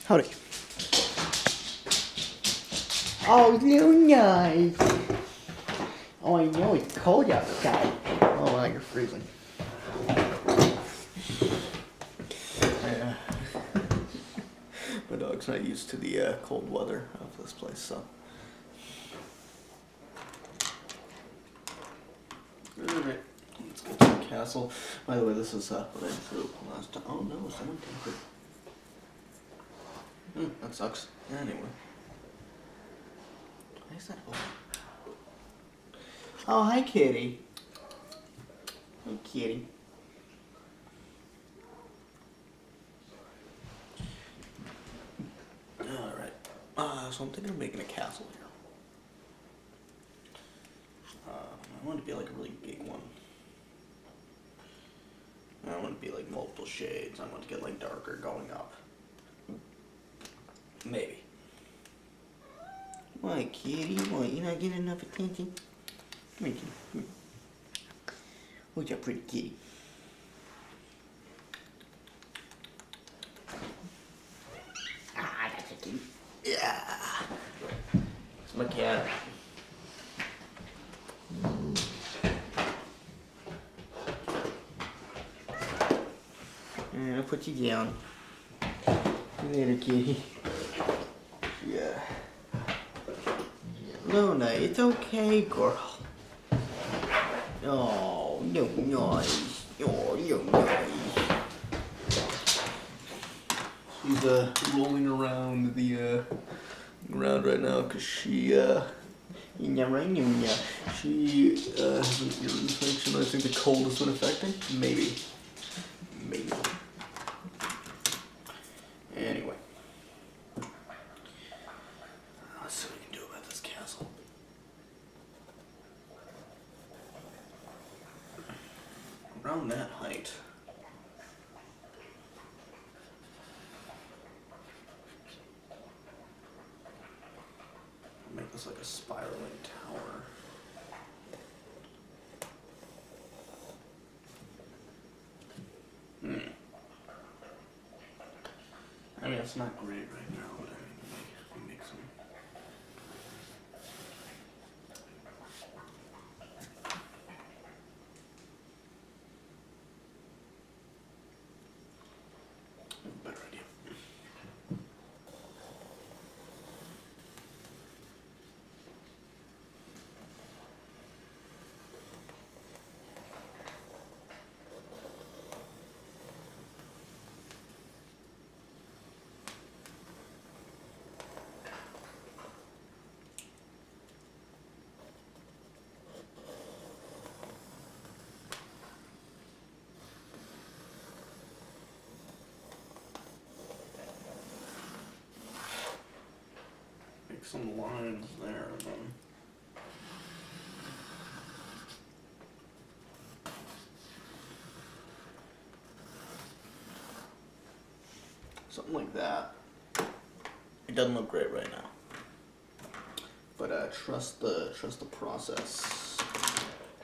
Howdy. Oh, you nice. Oh, I know it's cold outside. Oh, wow, you're freezing. Yeah. My dog's not used to the cold weather of this place, so. Alright, let's get to the castle. By the way, this is what I threw last time. Oh no, someone tampered. That sucks. Anyway. Why is that open? Oh, hi, kitty. Hi, kitty. Alright. So I'm thinking of making a castle here. I want it to be like a really big one. I want it to be like multiple shades. I want it to get like darker going up. Maybe. Why, kitty? Why, you not getting enough attention? Come here, kitty. Come here. Who's your pretty kitty? Ah, that's a kitty. Yeah. It's my cat. I'll put you down. Later, kitty. Yeah. Luna, it's okay, girl. Oh, you're nice. Oh, you're nice. She's rolling around the ground right now because she she has an ear infection. I think the cold has been affecting. Maybe. Anyway. Let's see what we can do about this castle. Around that height. I'll make this like a spiraling tower. I mean, it's not great right now, but I mean, we make some. Better idea. Make some lines there, and then. Something like that. It doesn't look great right now, but trust the process.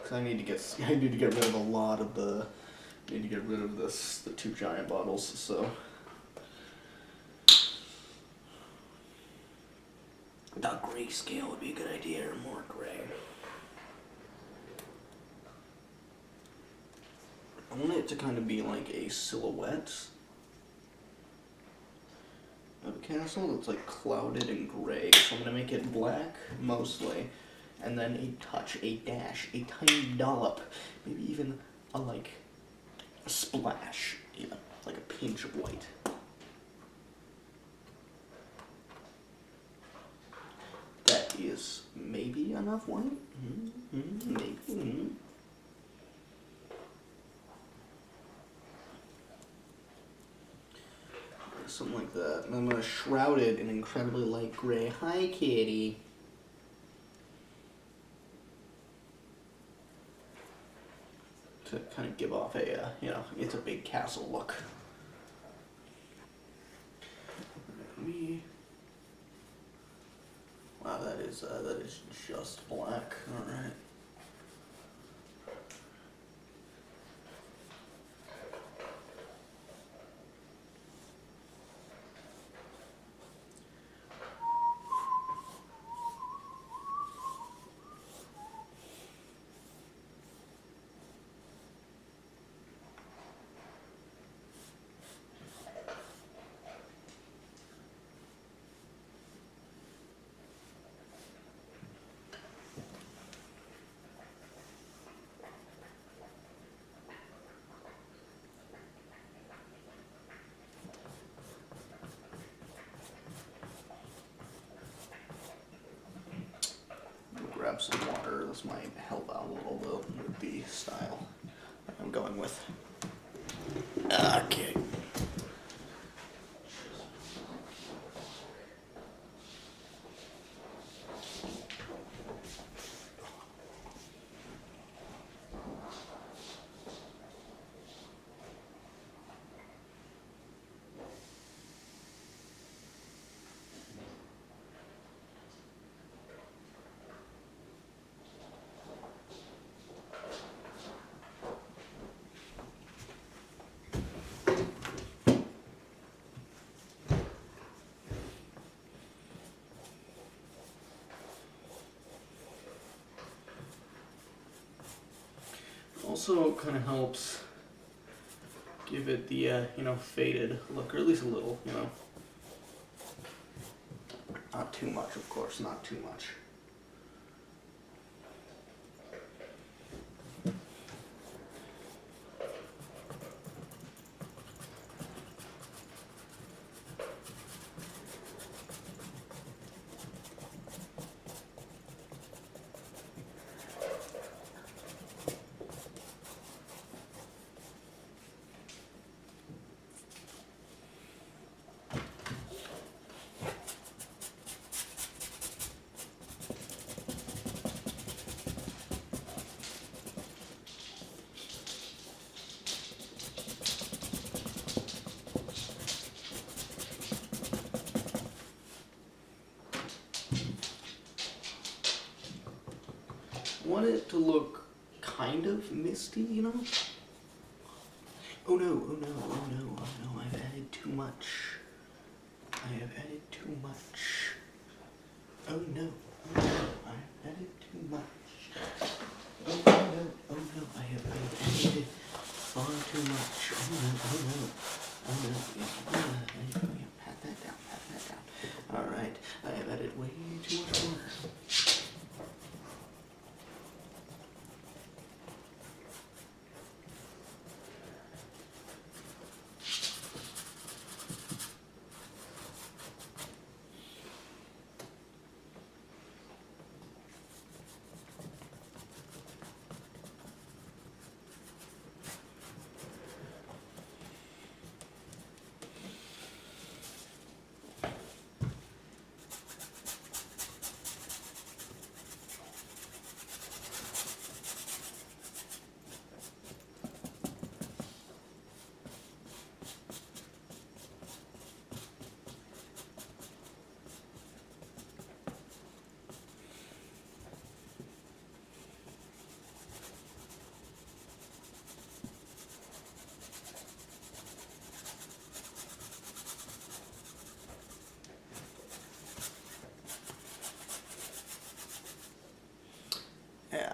Cause I need to get rid of a lot of the. I need to get rid of the 2 giant bottles. So. Dark grayscale would be a good idea, or more gray. I want it to kind of be like a silhouette of a castle that's like clouded and gray. So I'm gonna make it black mostly, and then a dash, a tiny dollop, maybe even a splash, like a pinch of white. That is maybe enough white. Maybe. Something like that. And I'm going to shroud it in incredibly light gray. Hi, kitty. To kind of give off a, it's a big castle look. Wow, that is just black. All right. might help out a little bit with the style I'm going with. Okay. Also kind of helps give it the, faded look, or at least a little, Not too much, of course, not too much. I want it to look kind of misty, Oh no, oh no, oh no, oh no, I've added too much. I have added too much. Oh no, oh no, I've added too much. Oh no, oh no, I have added far too much. Oh no, oh no, oh no. Pat that down, pat that down. Alright, I have added way too much water.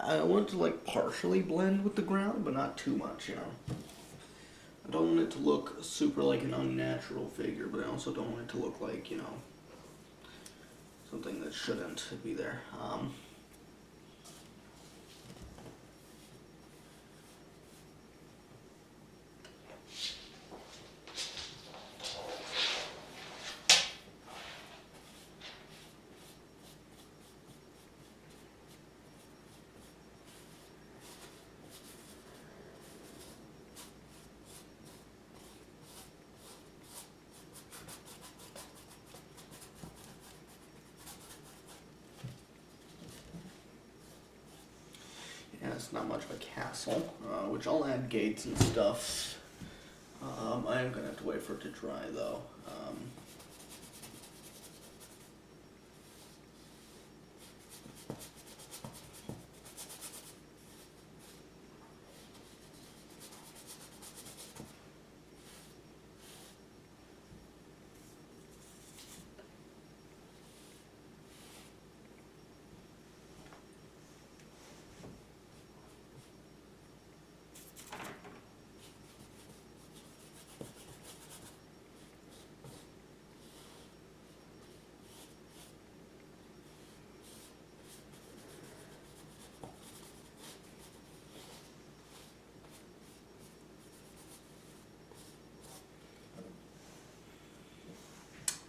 I want it to like partially blend with the ground, but not too much, I don't want it to look super like an unnatural figure, but I also don't want it to look like, something that shouldn't be there. Yeah, it's not much of a castle, which I'll add gates and stuff. I am gonna have to wait for it to dry though.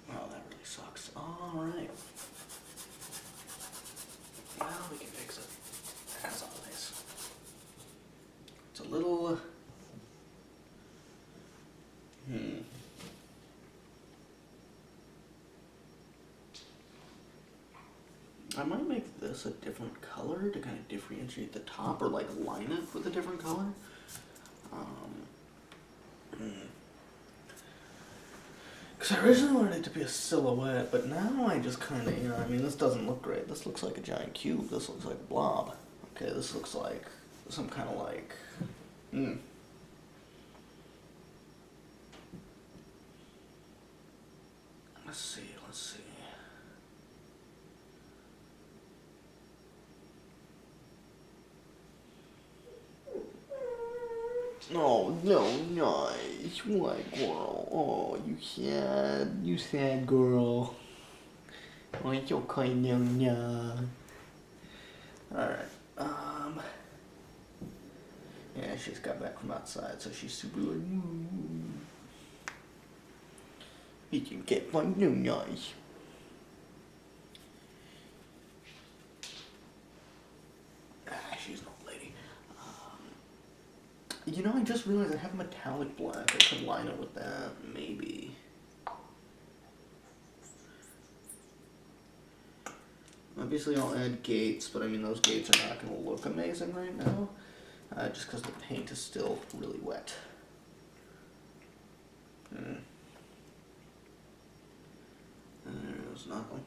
Wow, that really sucks. Alright. Well, we can fix it. I might make this a different color to kind of differentiate the top, or like line it with a different color. Because I originally wanted it to be a silhouette, but now I just kind of, I mean, this doesn't look great. This looks like a giant cube. This looks like a blob. Okay, this looks like some kind of like, Let's see. Oh, no, nice. What, girl? Oh, you sad girl. Oh, it's okay, no. Alright, yeah, she's got back from outside, so she's super like, You can get fun, no, nice. She's an old lady. I just realized I have metallic black. I could line it with that, maybe. Obviously I'll add gates, but I mean those gates are not going to look amazing right now, just because the paint is still really wet. There's nothing.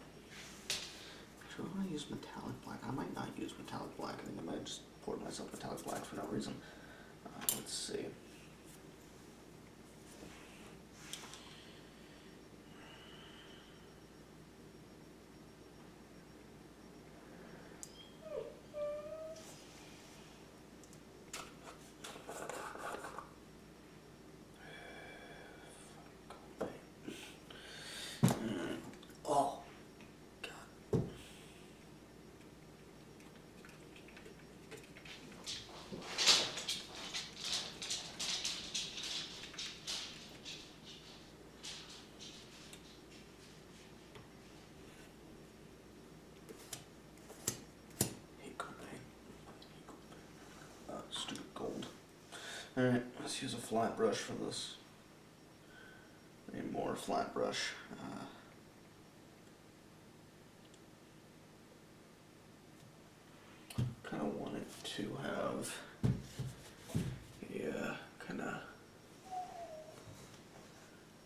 Should I use metallic black? I might not use metallic black. I think I might just pour myself metallic black for no reason. Let's see. Oh, God. Hate gold paint. Stupid gold. Alright, let's use a flat brush for this. Maybe more flat brush. Kind of want it to have, kind of,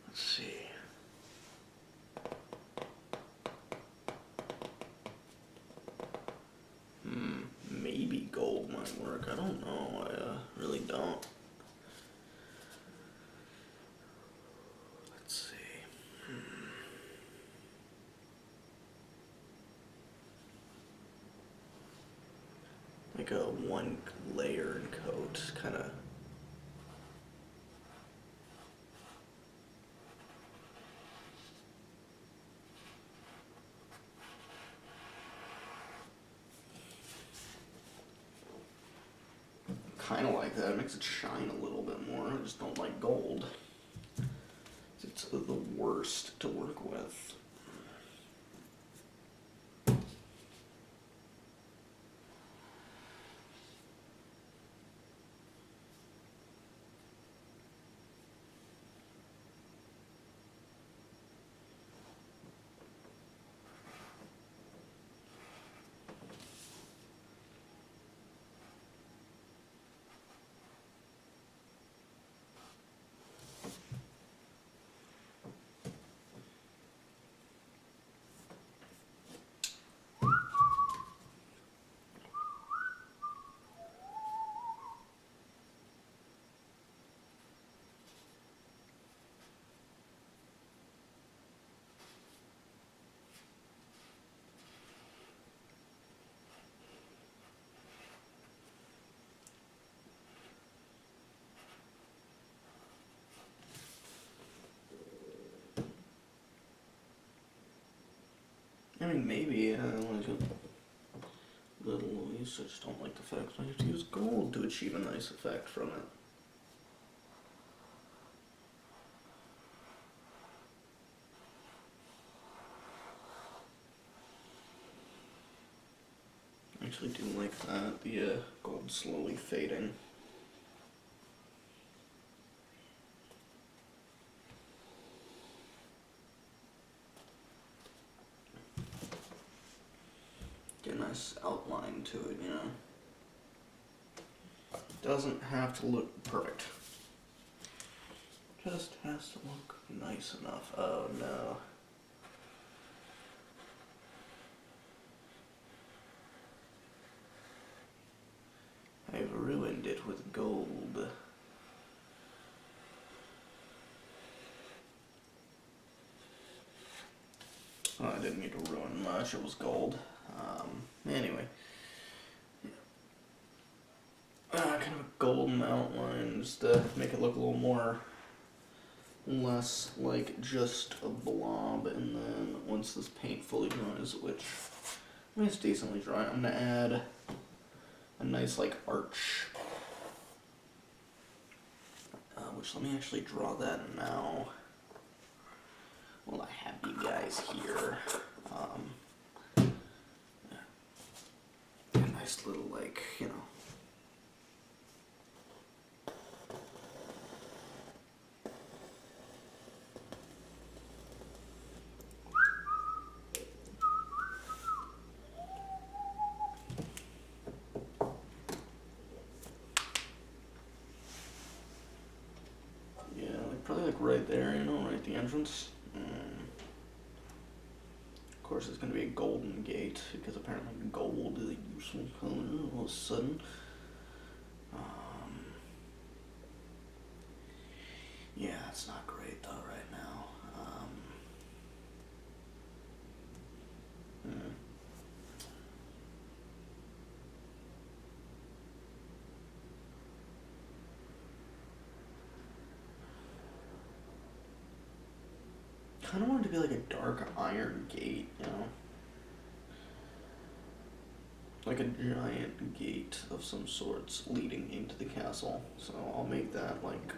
let's see. Maybe gold might work. I don't know. I really don't. Let's see. Like a one layered coat, kind of. Kind of like that. It makes it shine a little bit more. I just don't like gold. It's the worst to work with. I mean, maybe, like a little use. I just don't like the fact that I have to use gold to achieve a nice effect from it. I actually do like that, the gold slowly fading. nice outline to it, you know. Doesn't have to look perfect. Just has to look nice enough. Oh no. I've ruined it with gold. Oh, I didn't need to ruin much, it was gold. Anyway. Kind of a golden outline, just to make it look a little more, less like just a blob. And then once this paint fully dries, which I mean it's decently dry, I'm gonna add a nice like arch. Which let me actually draw that now. Well, I have you guys here. A nice little like, you know. Probably like right there, you know, right at the entrance. Of course, it's going to be a golden gate because apparently gold is a useful color all of a sudden. Yeah, it's not great though right now. Kind of want it to be like a dark iron gate, you know? Like a giant gate of some sorts leading into the castle. So I'll make that like...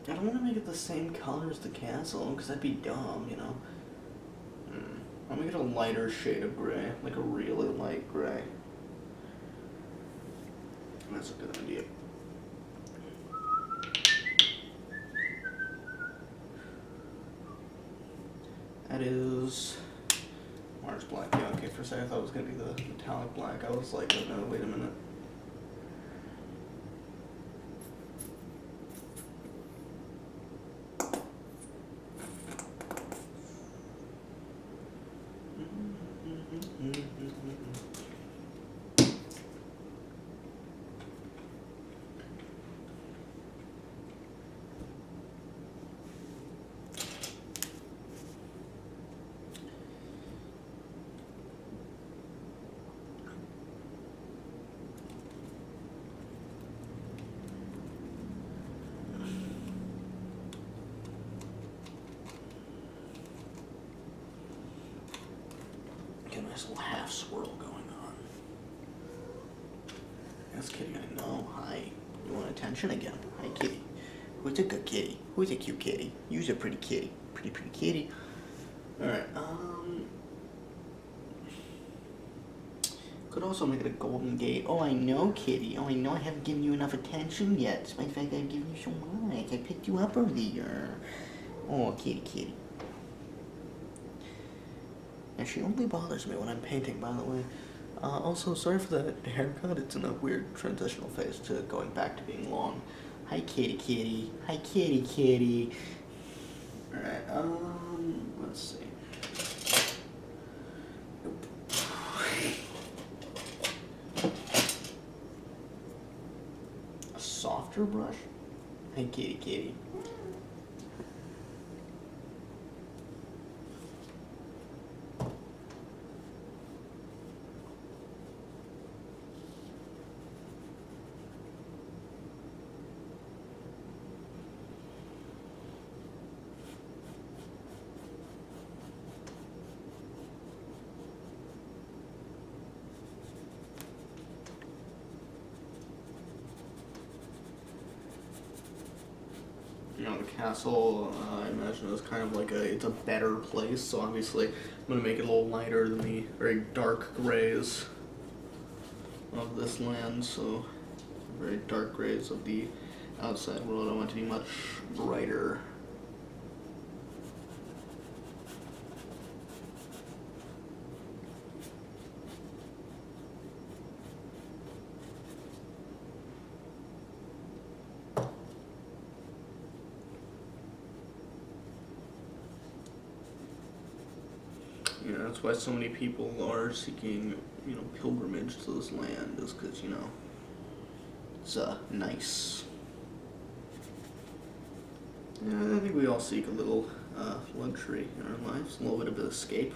I don't want to make it the same color as the castle, because that'd be dumb, you know? I'll make it a lighter shade of gray, like a really light gray. That's a good idea. That is Mars black. Yeah, okay, for a second I thought it was going to be the metallic black. I was like, oh no, wait a minute. Nice little half swirl going on. Yes, kitty, I know. Hi. You want attention again? Hi, kitty. Who's a good kitty? Who's a cute kitty? You's a pretty kitty. Pretty kitty. Alright, could also make it a golden gate. Oh, I know, kitty. Oh, I know I haven't given you enough attention yet. Despite the fact that I've given you so much. I picked you up earlier. Oh, kitty. And she only bothers me when I'm painting, by the way. Also, sorry for the haircut. It's in a weird transitional phase to going back to being long. Hi, kitty. Hi, kitty. Alright, let's see. Nope. A softer brush? Hi, kitty. You know, the castle, I imagine is kind of like it's a better place, so obviously I'm going to make it a little lighter than the very dark grays of this land, so very dark grays of the outside world I want to be much brighter. You know, that's why so many people are seeking, you know, pilgrimage to this land, is because, you know, it's nice. Yeah, I think we all seek a little luxury in our lives, a little bit of escape,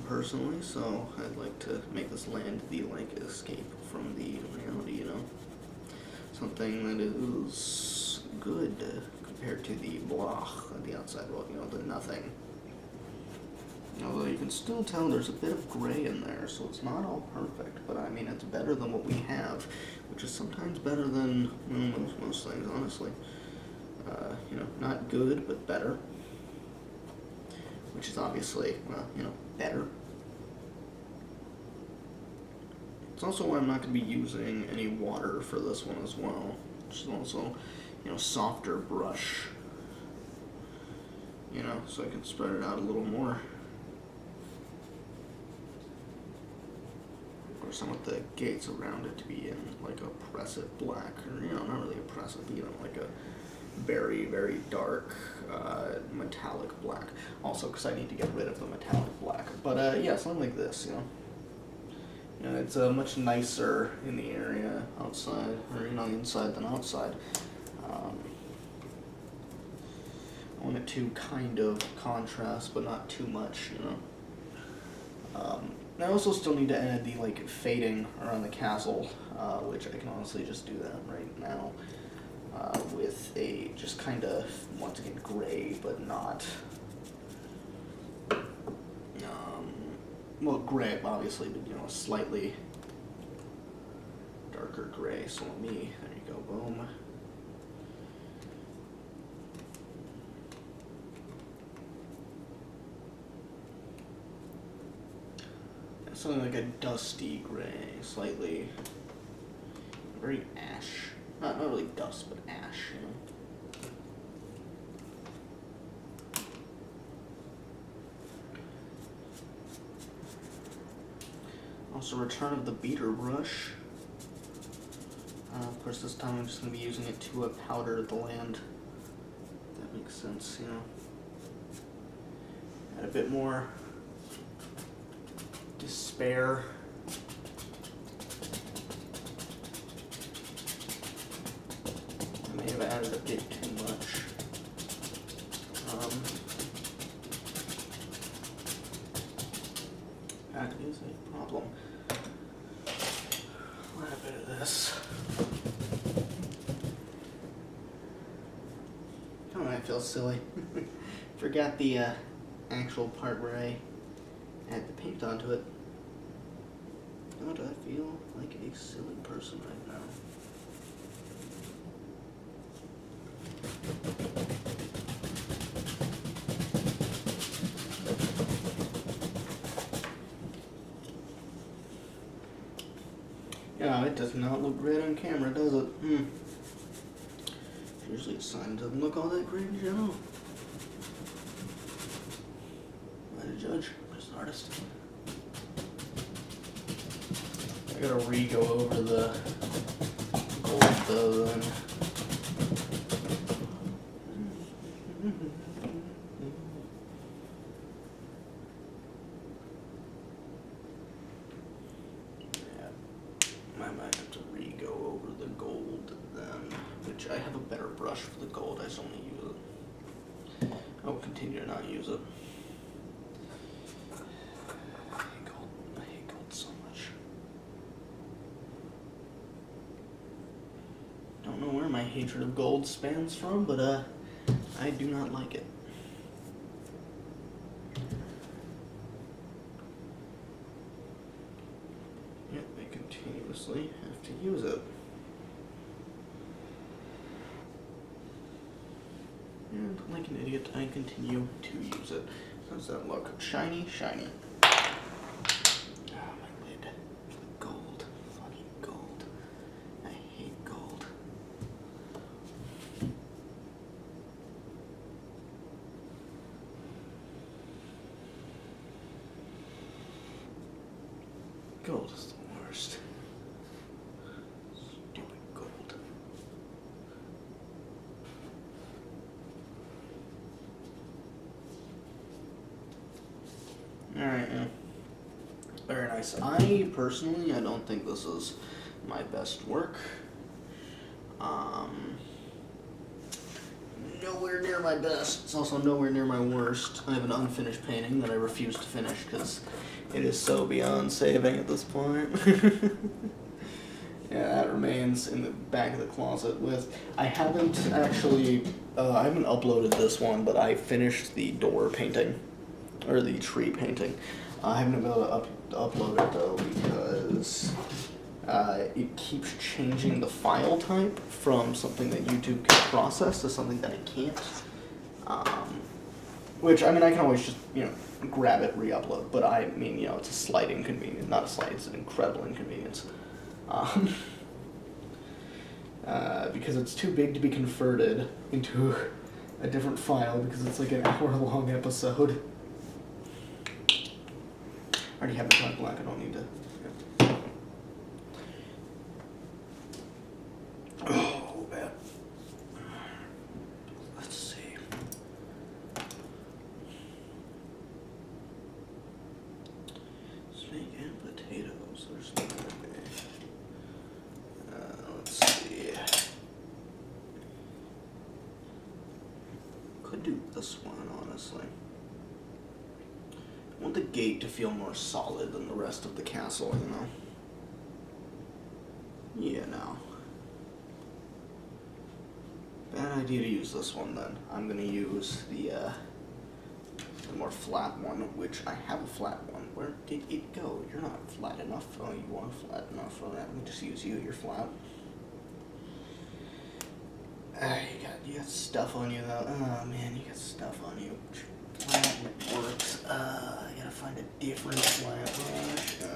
personally, so I'd like to make this land the, like, escape from the reality, you know? Something that is good compared to the blah of the outside world, you know, the nothing. Although you can still tell there's a bit of gray in there, so it's not all perfect, but I mean, it's better than what we have, which is sometimes better than, well, most things, honestly. You know, not good, but better. Which is obviously, well, you know, better. It's also why I'm not going to be using any water for this one as well. Which is also, you know, softer brush. You know, so I can spread it out a little more. Of course, I want the gates around it to be in, like, a oppressive black, or, you know, not really oppressive, but, you know, like a very, very dark metallic black. Also, because I need to get rid of the metallic black. But yeah, something like this, you know. You know, it's much nicer in the area outside, or, you know, inside than outside. I want it to kind of contrast, but not too much, you know. I also still need to add the, like, fading around the castle, which I can honestly just do that right now. With a just kind of, once again, gray, but not, well, gray, obviously, but, you know, slightly darker gray, so let me, there you go, boom. Something like a dusty gray, slightly, very ash. Not really dust, but ash, you know. Also, return of the beater brush. Of course, this time I'm just going to be using it to powder the land. If that makes sense, you know. Add a bit more despair. I may have added a bit too much. That is a problem. Add a bit of this. Oh, I feel silly. Forgot the actual part where I add the paint onto it. Oh, do I feel like a silly person right now? Yeah, it does not look great on camera, does it? Usually a sign it doesn't look all that great in general. Am I the judge? I'm just an artist. I gotta re-go over the gold though then. I might have to re-go over the gold then, which I have a better brush for the gold, I just only use it. I will continue to not use it. I hate gold so much. Don't know where my hatred of gold spans from, but I do not like it. Yep, I continuously have to use it. And like an idiot, I continue to use it. How does that look? Shiny, shiny. Oh, my lid. Gold. Fucking gold. I hate gold. Gold is the worst. Stupid gold. Alright, yeah. Very nice. I personally, I don't think this is my best work. Nowhere near my best. It's also nowhere near my worst. I have an unfinished painting that I refuse to finish because it is so beyond saving at this point. Yeah, that remains in the back of the closet with... I haven't actually... I haven't uploaded this one, but I finished the door painting. Or the tree painting. I haven't been able to upload it though because it keeps changing the file type from something that YouTube can process to something that it can't. Which, I mean, I can always just, grab it, re-upload, but I mean, it's a slight inconvenience. Not a slight, it's an incredible inconvenience. Because it's too big to be converted into a different file because it's like an hour-long episode. I already have it on black, I don't need to. Yeah. Oh, bad. Let's see. Steak and potatoes. There's no way. Let's see. Could do this one, honestly. I want the gate to feel more solid than the rest of the castle, Yeah, no. Bad idea to use this one then. I'm gonna use the more flat one, which I have a flat one. Where did it go? You're not flat enough. Oh, you are flat enough. Oh, let me just use you. You're flat. You got stuff on you though. Oh man, you got stuff on you. Flat works. I gotta find a different flat brush.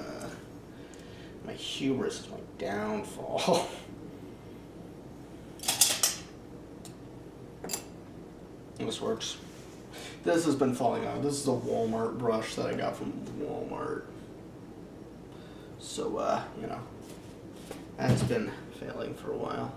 My hubris is my downfall. This works. This has been falling out. This is a Walmart brush that I got from Walmart. So, that's been failing for a while.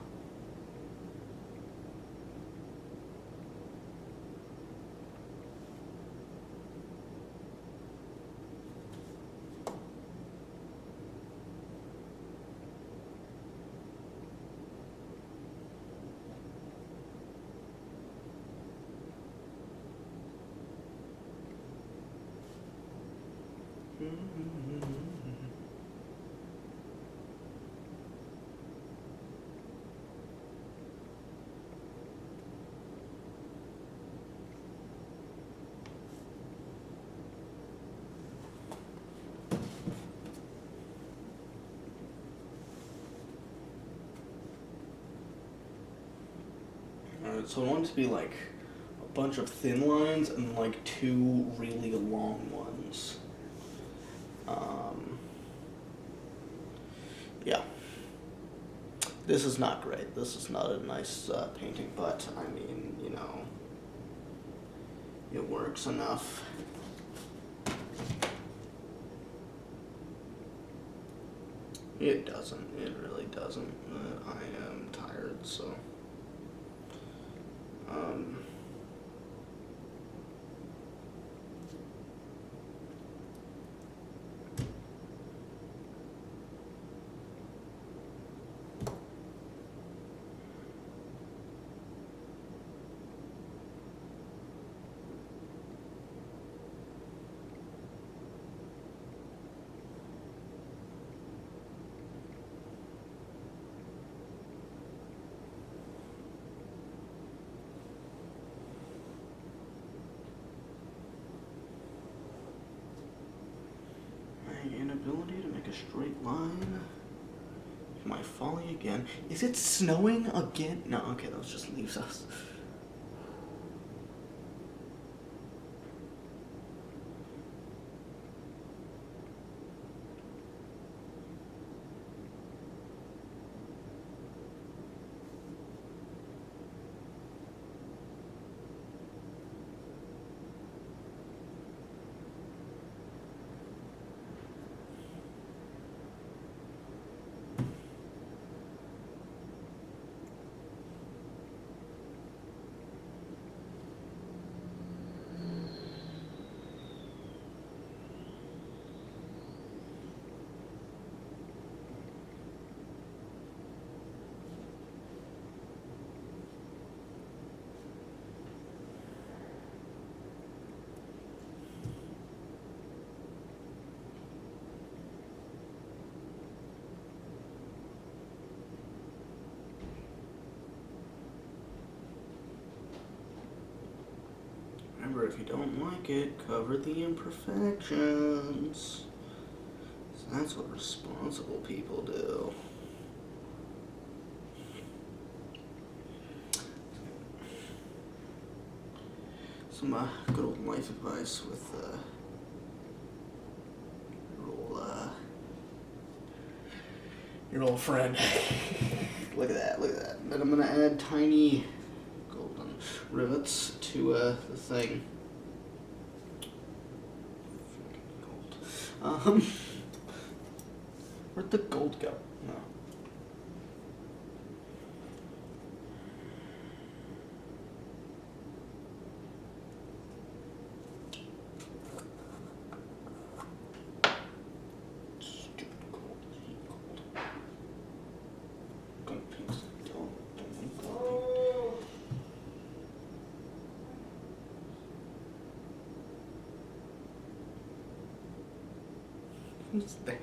Alright, so I want it to be like a bunch of thin lines and like two really long ones. Yeah. This is not great. This is not a nice painting, but I mean, it works enough. It doesn't. It really doesn't. I am tired, so. Inability to make a straight line. Am I falling again? Is it snowing again? No, okay, that just leaves us. remember, if you don't like it, cover the imperfections. So that's what responsible people do. Some good old life advice with your old friend. Look at that, look at that. Then I'm gonna add tiny golden rivets to the thing. Gold. Where'd the gold go? No. What's that?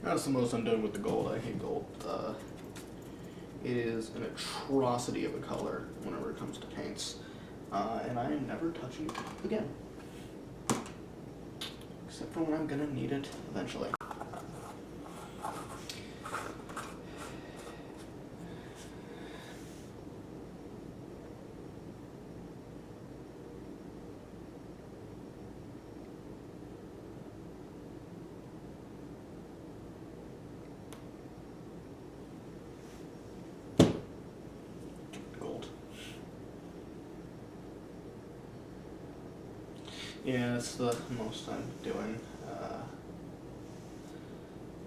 That's the most I'm doing with the gold. I hate gold. It is an atrocity of a color whenever it comes to paints. And I am never touching it again. Except for when I'm gonna need it eventually. Yeah, that's the most I'm doing.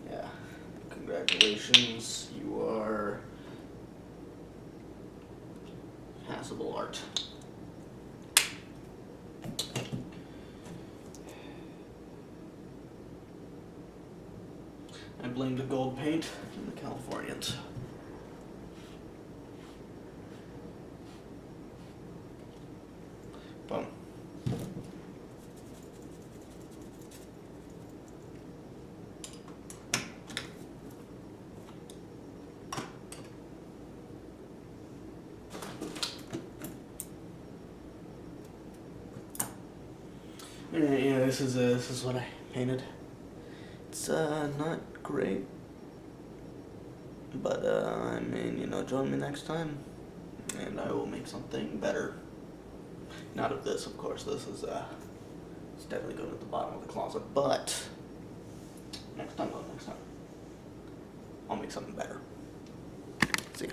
Yeah, congratulations, you are passable art. I blame the gold paint and the Californians. Boom. Yeah, this is what I painted. It's not great, but I mean, you know, join me next time, and I will make something better. Not of this, of course. This is it's definitely going at the bottom of the closet, but next time, I'll make something better. See ya.